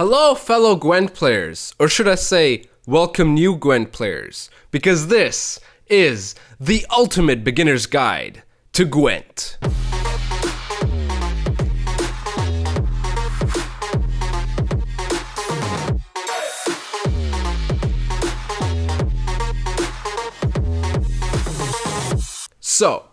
Hello fellow Gwent players, or should I say, welcome new Gwent players, because this is the ultimate beginner's guide to Gwent. So,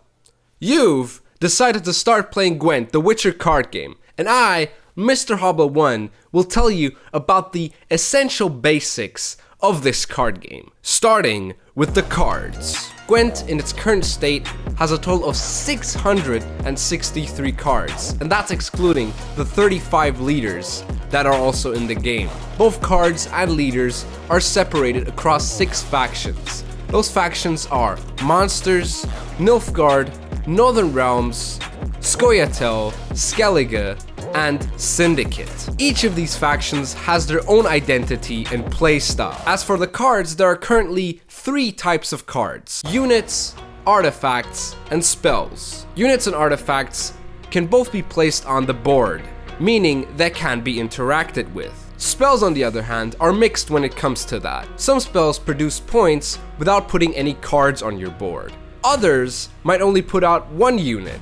you've decided to start playing Gwent, the Witcher card game, and I, Mr. Hobble1, will tell you about the essential basics of this card game, starting with the cards. Gwent, in its current state, has a total of 663 cards, and that's excluding the 35 leaders that are also in the game. Both cards and leaders are separated across 6 factions. Those factions are Monsters, Nilfgaard, Northern Realms, Scoia'tael, Skellige, and Syndicate. Each of these factions has their own identity and playstyle. As for the cards, there are currently 3 types of cards: units, artifacts, and spells. Units and artifacts can both be placed on the board, meaning they can be interacted with. Spells, on the other hand, are mixed when it comes to that. Some spells produce points without putting any cards on your board. Others might only put out 1 unit.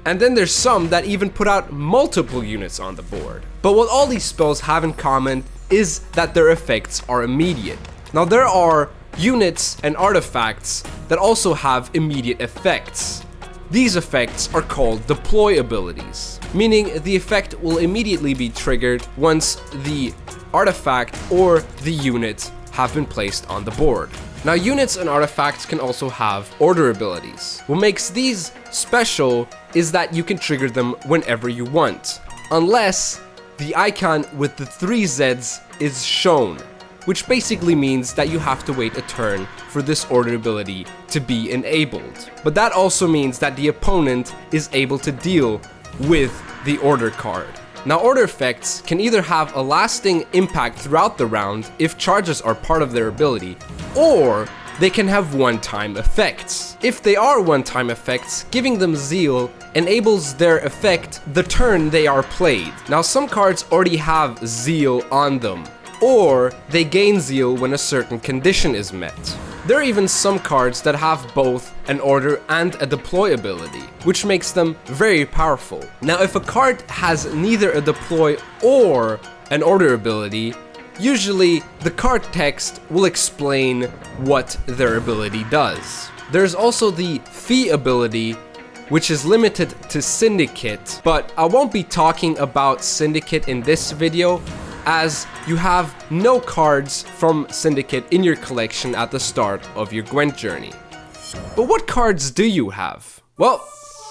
And then there's some that even put out multiple units on the board. But what all these spells have in common is that their effects are immediate. Now there are units and artifacts that also have immediate effects. These effects are called deploy abilities, meaning the effect will immediately be triggered once the artifact or the unit have been placed on the board. Now units and artifacts can also have order abilities. What makes these special is that you can trigger them whenever you want, unless the icon with the 3 Zs is shown, which basically means that you have to wait a turn for this order ability to be enabled. But that also means that the opponent is able to deal with the order card. Now order effects can either have a lasting impact throughout the round if charges are part of their ability, or they can have one-time effects. If they are one-time effects, giving them zeal enables their effect the turn they are played. Now some cards already have zeal on them, or they gain zeal when a certain condition is met. There are even some cards that have both an order and a deploy ability, which makes them very powerful. Now if a card has neither a deploy or an order ability, usually the card text will explain what their ability does. There's also the fee ability, which is limited to Syndicate, but I won't be talking about Syndicate in this video, as you have no cards from Syndicate in your collection at the start of your Gwent journey. But what cards do you have? Well,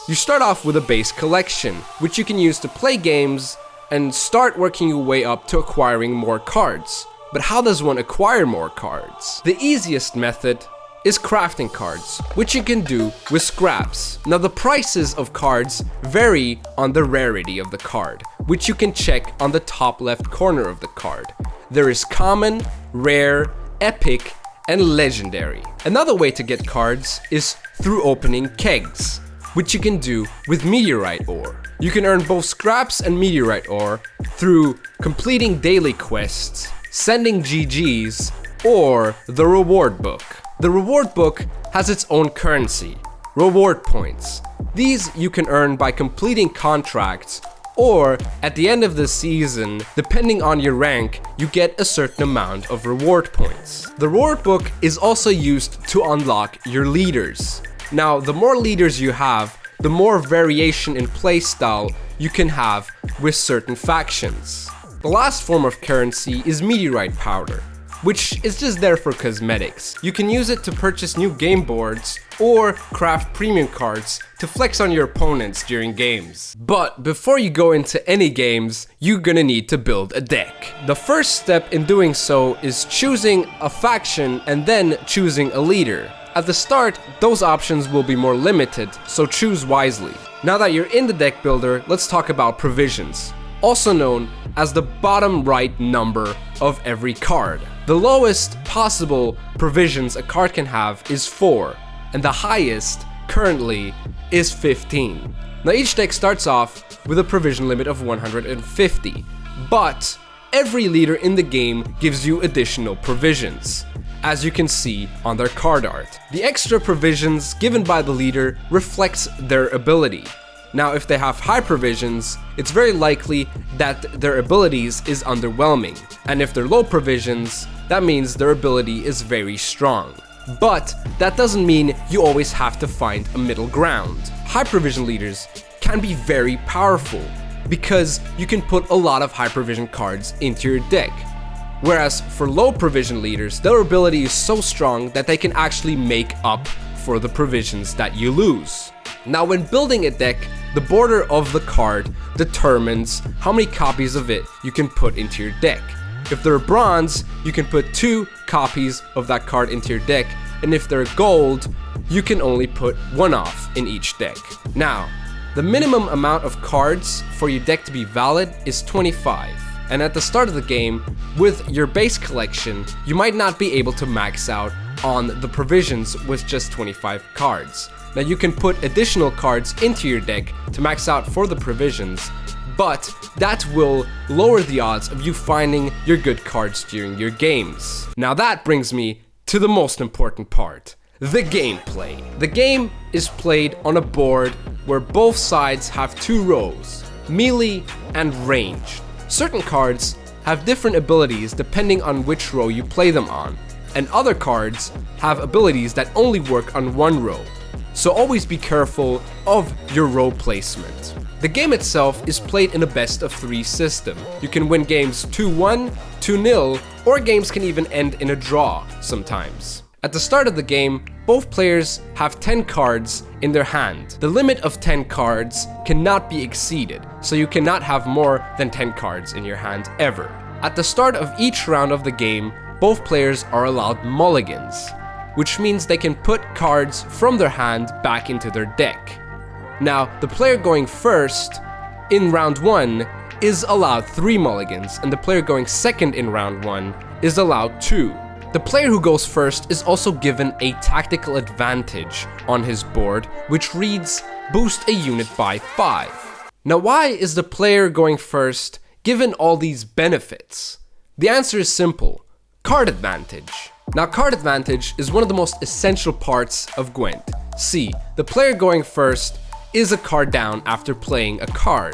you start off with a base collection, which you can use to play games and start working your way up to acquiring more cards. But how does one acquire more cards? The easiest method is crafting cards, which you can do with scraps. Now the prices of cards vary on the rarity of the card, which you can check on the top left corner of the card. There is common, rare, epic, and legendary. Another way to get cards is through opening kegs, which you can do with meteorite ore. You can earn both scraps and meteorite ore through completing daily quests, sending GGs, or the reward book. The reward book has its own currency, reward points. These you can earn by completing contracts, or at the end of the season, depending on your rank, you get a certain amount of reward points. The reward book is also used to unlock your leaders. Now, the more leaders you have, the more variation in playstyle you can have with certain factions. The last form of currency is meteorite powder, which is just there for cosmetics. You can use it to purchase new game boards or craft premium cards to flex on your opponents during games. But before you go into any games, you're gonna need to build a deck. The first step in doing so is choosing a faction and then choosing a leader. At the start, those options will be more limited, so choose wisely. Now that you're in the deck builder, let's talk about provisions, also known as the bottom right number of every card. The lowest possible provisions a card can have is 4, and the highest currently is 15. Now each deck starts off with a provision limit of 150, but every leader in the game gives you additional provisions, as you can see on their card art. The extra provisions given by the leader reflects their ability. Now, if they have high provisions, it's very likely that their abilities is underwhelming, and if they're low provisions, that means their ability is very strong. But that doesn't mean you always have to find a middle ground. High provision leaders can be very powerful because you can put a lot of high provision cards into your deck. Whereas for low provision leaders, their ability is so strong that they can actually make up for the provisions that you lose. Now, when building a deck, the border of the card determines how many copies of it you can put into your deck. If they're bronze, you can put 2 copies of that card into your deck, and if they're gold, you can only put 1 off in each deck. Now, the minimum amount of cards for your deck to be valid is 25. And at the start of the game, with your base collection, you might not be able to max out on the provisions with just 25 cards. Now, you can put additional cards into your deck to max out for the provisions, but that will lower the odds of you finding your good cards during your games. Now that brings me to the most important part, the gameplay. The game is played on a board where both sides have 2 rows, melee and ranged. Certain cards have different abilities depending on which row you play them on, and other cards have abilities that only work on 1 row. So always be careful of your row placement. The game itself is played in a best of 3 system. You can win games 2-1, 2-0, or games can even end in a draw sometimes. At the start of the game, both players have 10 cards in their hand. The limit of 10 cards cannot be exceeded, so you cannot have more than 10 cards in your hand ever. At the start of each round of the game, both players are allowed mulligans, which means they can put cards from their hand back into their deck. Now, the player going first in round 1 is allowed 3 mulligans, and the player going second in round 1 is allowed 2. The player who goes first is also given a tactical advantage on his board, which reads, boost a unit by 5. Now, why is the player going first given all these benefits? The answer is simple: card advantage. Now, card advantage is one of the most essential parts of Gwent. See, the player going first is a card down after playing a card,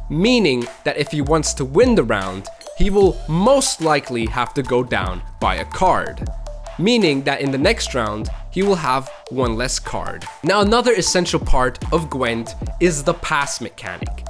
meaning that if he wants to win the round, he will most likely have to go down by a card, meaning that in the next round, he will have 1 less card. Now, another essential part of Gwent is the pass mechanic.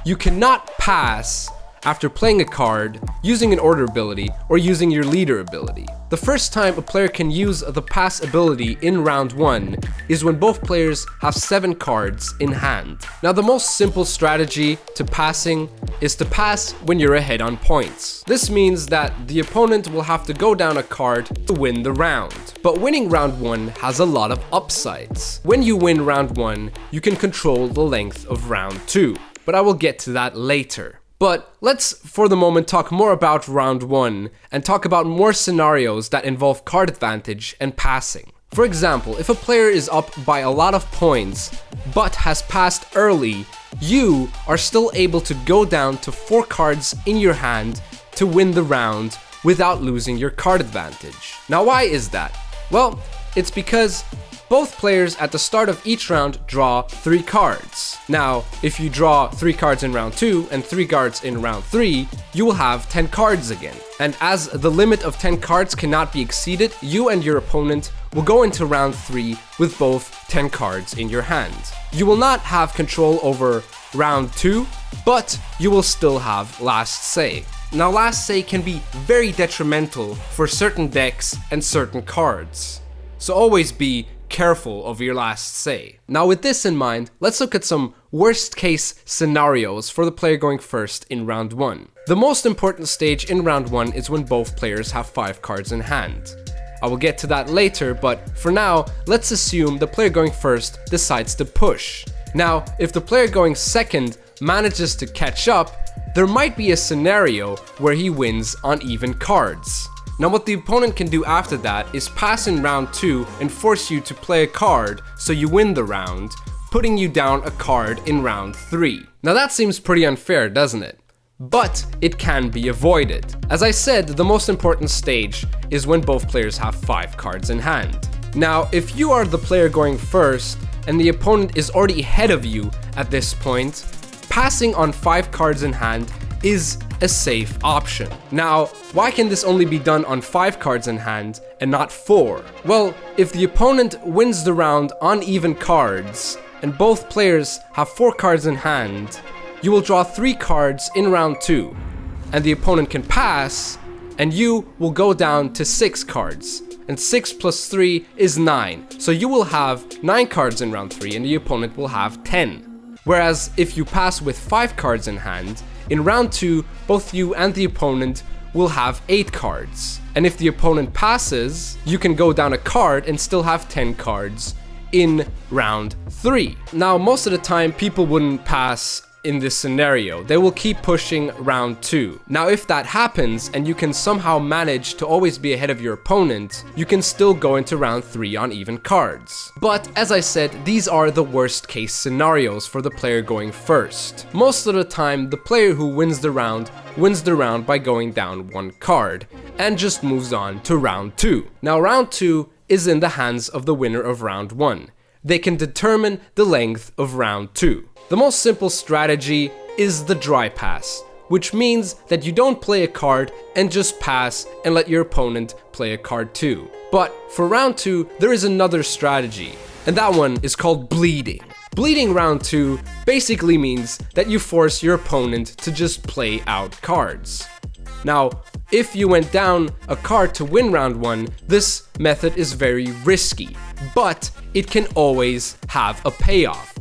You cannot pass after playing a card, using an order ability, or using your leader ability. The first time a player can use the pass ability in round 1 is when both players have 7 cards in hand. Now, the most simple strategy to passing is to pass when you're ahead on points. This means that the opponent will have to go down a card to win the round. But winning round 1 has a lot of upsides. When you win round 1, you can control the length of round 2, but I will get to that later. But let's, for the moment, talk more about round 1 and talk about more scenarios that involve card advantage and passing. For example, if a player is up by a lot of points but has passed early, you are still able to go down to 4 cards in your hand to win the round without losing your card advantage. Now, why is that? Well, it's because both players at the start of each round draw 3 cards. Now, if you draw 3 cards in round 2 and 3 cards in round 3, you will have 10 cards again. And as the limit of 10 cards cannot be exceeded, you and your opponent will go into round 3 with both 10 cards in your hand. You will not have control over round 2, but you will still have last say. Now, last say can be very detrimental for certain decks and certain cards, so always be careful of your last say. Now, with this in mind, let's look at some worst case scenarios for the player going first in round 1. The most important stage in round 1 is when both players have 5 cards in hand. I will get to that later, but for now, let's assume the player going first decides to push. Now, if the player going second manages to catch up, there might be a scenario where he wins on even cards. Now, what the opponent can do after that is pass in round 2 and force you to play a card so you win the round, putting you down a card in round 3. Now, that seems pretty unfair, doesn't it? but it can be avoided. As I said, the most important stage is when both players have 5 cards in hand. Now, if you are the player going first and the opponent is already ahead of you at this point, passing on 5 cards in hand is a safe option. Now, why can this only be done on 5 cards in hand and not 4? Well, if the opponent wins the round on even cards and both players have 4 cards in hand, you will draw 3 cards in round 2, and the opponent can pass, and you will go down to 6 cards. And 6 plus 3 is 9, so you will have 9 cards in round 3 and the opponent will have 10. Whereas if you pass with 5 cards in hand, in round 2 both you and the opponent will have 8 cards. And if the opponent passes, you can go down a card and still have 10 cards in round 3. Now, most of the time people wouldn't pass in this scenario. They will keep pushing round 2. Now, if that happens and you can somehow manage to always be ahead of your opponent, you can still go into round 3 on even cards. But as I said, these are the worst case scenarios for the player going first. Most of the time, the player who wins the round by going down 1 card and just moves on to round 2. Now, round 2 is in the hands of the winner of round 1. They can determine the length of round 2. The most simple strategy is the dry pass, which means that you don't play a card and just pass and let your opponent play a card too. But for round 2, there is another strategy, and that one is called bleeding. Bleeding round 2 basically means that you force your opponent to just play out cards. Now, if you went down a card to win round 1, this method is very risky, but it can always have a payoff.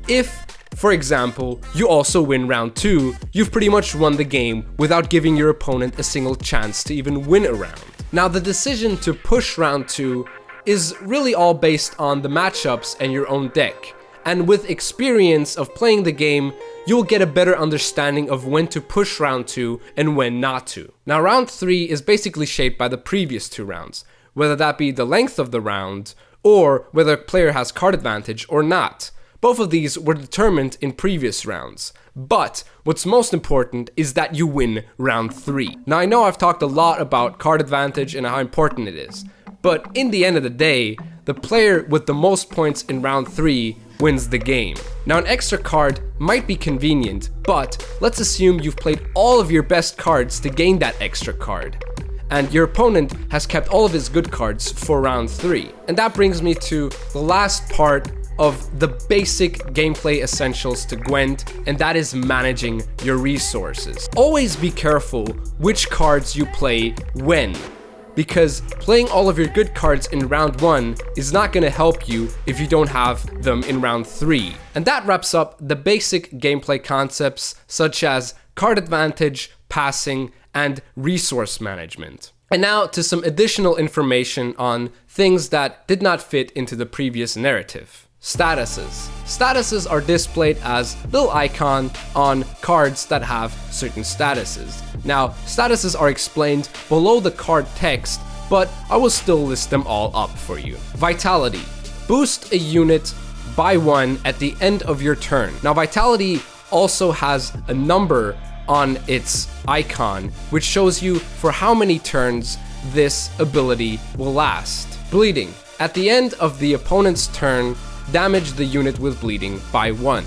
If, for example, you also win round 2, you've pretty much won the game without giving your opponent a single chance to even win a round. Now, the decision to push round 2 is really all based on the matchups and your own deck. And with experience of playing the game, you'll get a better understanding of when to push round 2 and when not to. Now, round 3 is basically shaped by the previous 2 rounds, whether that be the length of the round or whether a player has card advantage or not. Both of these were determined in previous rounds, but what's most important is that you win round 3. Now, I know I've talked a lot about card advantage and how important it is, but in the end of the day, the player with the most points in round 3 wins the game. Now, an extra card might be convenient, but let's assume you've played all of your best cards to gain that extra card, and your opponent has kept all of his good cards for round 3. And that brings me to the last part of the basic gameplay essentials to Gwent, and that is managing your resources. Always be careful which cards you play when, because playing all of your good cards in round 1 is not going to help you if you don't have them in round 3. And that wraps up the basic gameplay concepts such as card advantage, passing, and resource management. And now to some additional information on things that did not fit into the previous narrative. Statuses. Statuses are displayed as little icon on cards that have certain statuses. Now, statuses are explained below the card text, but I will still list them all up for you. Vitality. Boost a unit by 1 at the end of your turn. Now, Vitality also has a number on its icon, which shows you for how many turns this ability will last. Bleeding. At the end of the opponent's turn, damage the unit with bleeding by 1.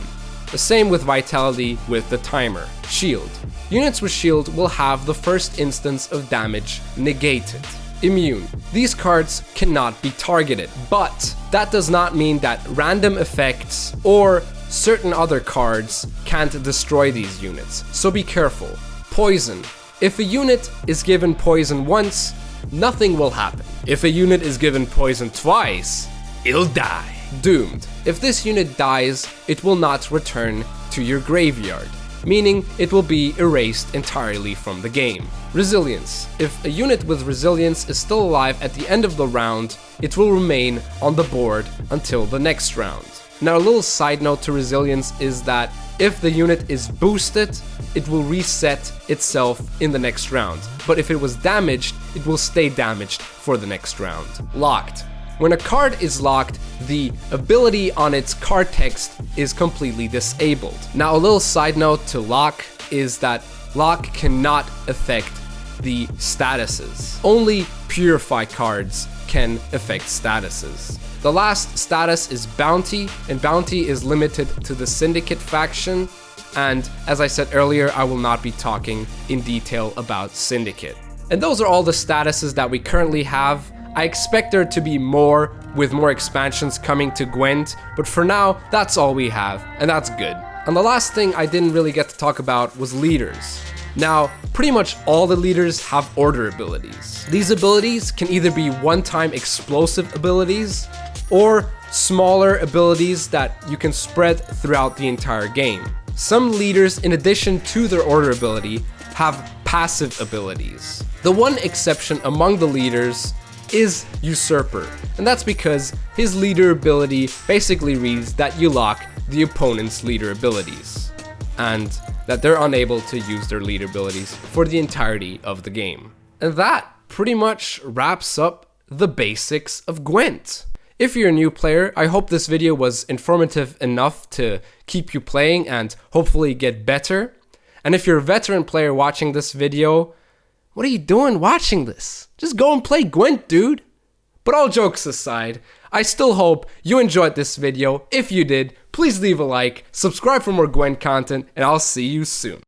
The same with Vitality with the timer. Shield. Units with shield will have the first instance of damage negated. Immune. These cards cannot be targeted, but that does not mean that random effects or certain other cards can't destroy these units, so be careful. Poison. If a unit is given poison once, nothing will happen. If a unit is given poison twice, it'll die. Doomed. If this unit dies, it will not return to your graveyard, meaning it will be erased entirely from the game. Resilience. If a unit with resilience is still alive at the end of the round, it will remain on the board until the next round. Now, a little side note to resilience is that if the unit is boosted, it will reset itself in the next round. But if it was damaged, it will stay damaged for the next round. Locked. When a card is locked, the ability on its card text is completely disabled. Now, a little side note to lock is that lock cannot affect the statuses. Only Purify cards can affect statuses. The last status is Bounty, and Bounty is limited to the Syndicate faction, and as I said earlier, I will not be talking in detail about Syndicate. And those are all the statuses that we currently have. I expect there to be more, with more expansions coming to Gwent, but for now, that's all we have, and that's good. And the last thing I didn't really get to talk about was leaders. Now, pretty much all the leaders have order abilities. These abilities can either be one-time explosive abilities, or smaller abilities that you can spread throughout the entire game. Some leaders, in addition to their order ability, have passive abilities. The one exception among the leaders is Usurper, and that's because his leader ability basically reads that you lock the opponent's leader abilities, and that they're unable to use their leader abilities for the entirety of the game. And that pretty much wraps up the basics of Gwent. If you're a new player, I hope this video was informative enough to keep you playing and hopefully get better. And if you're a veteran player watching this video, what are you doing watching this? Just go and play Gwent, dude. But all jokes aside, I still hope you enjoyed this video. If you did, please leave a like, subscribe for more Gwent content, and I'll see you soon.